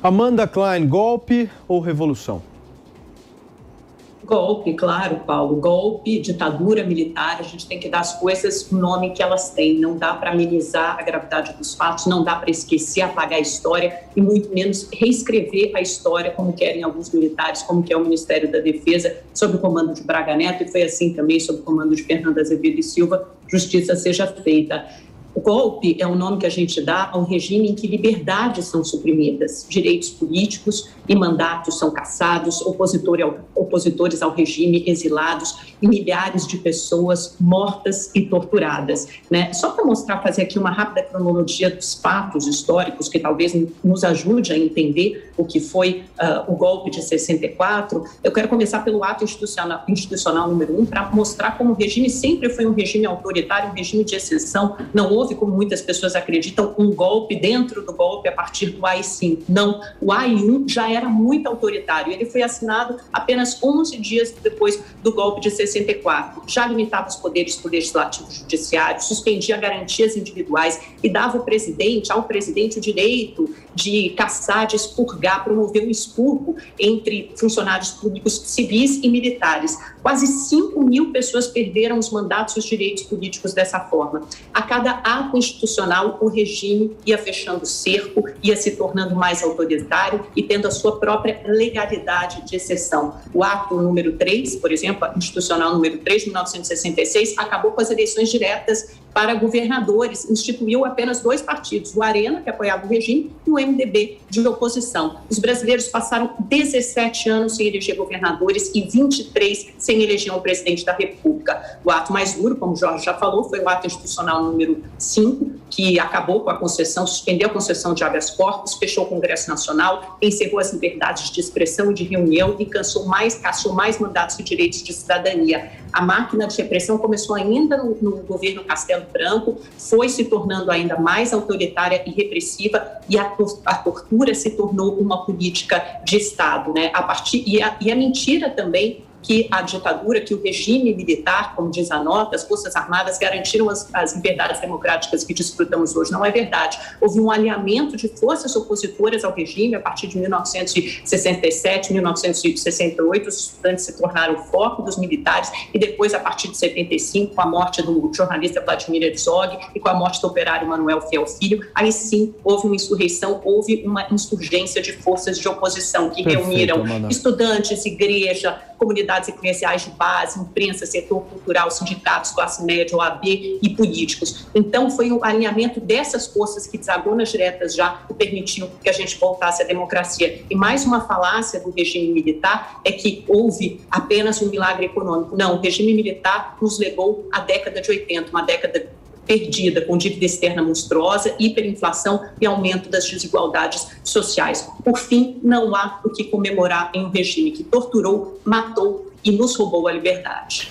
Amanda Klein, golpe ou revolução? Golpe, claro, Paulo. Golpe, ditadura militar, a gente tem que dar às coisas o nome que elas têm. Não dá para amenizar a gravidade dos fatos, não dá para esquecer, apagar a história e muito menos reescrever a história como querem alguns militares, como que é o Ministério da Defesa, sob o comando de Braga Neto, e foi assim também sob o comando de Fernando Azevedo e Silva, justiça seja feita. O golpe é o nome que a gente dá a um regime em que liberdades são suprimidas, direitos políticos e mandatos são cassados, opositores ao regime exilados e milhares de pessoas mortas e torturadas, né? Só para mostrar, fazer aqui uma rápida cronologia dos fatos históricos que talvez nos ajude a entender o que foi o golpe de 64, eu quero começar pelo ato institucional número 1, para mostrar como o regime sempre foi um regime autoritário, um regime de exceção. Não houve, como muitas pessoas acreditam, um golpe dentro do golpe a partir do AI-5. Não, o AI-1 já era muito autoritário. Ele foi assinado apenas 11 dias depois do golpe de 64. Já limitava os poderes do legislativo e judiciário, suspendia garantias individuais e dava ao presidente o direito de caçar, de expurgar, promover um expurgo entre funcionários públicos civis e militares. Quase 5 mil pessoas perderam os mandatos e os direitos políticos dessa forma. A cada ato institucional, o regime ia fechando o cerco, ia se tornando mais autoritário e tendo a sua própria legalidade de exceção. O ato número 3, por exemplo, institucional número 3 de 1966, acabou com as eleições diretas para governadores, instituiu apenas 2 partidos, o Arena, que apoiava o regime, e o MDB, de oposição. Os brasileiros passaram 17 anos sem eleger governadores e 23 sem eleger um presidente da República. O ato mais duro, como o Jorge já falou, foi o ato institucional número 5, que acabou com a concessão, suspendeu a concessão de habeas corpus, fechou o Congresso Nacional, encerrou as liberdades de expressão e de reunião e cassou mais mandatos e direitos de cidadania. A máquina de repressão começou ainda no governo Castelo Branco, foi se tornando ainda mais autoritária e repressiva, e a tortura se tornou uma política de Estado, né? E a mentira também que a ditadura, que o regime militar, como diz a nota, as Forças Armadas garantiram as liberdades democráticas que desfrutamos hoje. Não é verdade. Houve um alinhamento de forças opositoras ao regime a partir de 1967, 1968. Os estudantes se tornaram o foco dos militares e depois, a partir de 75, com a morte do jornalista Vladimir Herzog e com a morte do operário Manuel Fiel Filho, aí sim houve uma insurreição, houve uma insurgência de forças de oposição que reuniram estudantes, igreja, comunidades eclesiais de base, imprensa, setor cultural, sindicatos, classe média, OAB e políticos. Então, foi o alinhamento dessas forças que desagou nas diretas já que permitiu que a gente voltasse à democracia. E mais uma falácia do regime militar é que houve apenas um milagre econômico. Não, o regime militar nos levou à década de 80, uma década perdida, com dívida externa monstruosa, hiperinflação e aumento das desigualdades sociais. Por fim, não há o que comemorar em um regime que torturou, matou e nos roubou a liberdade.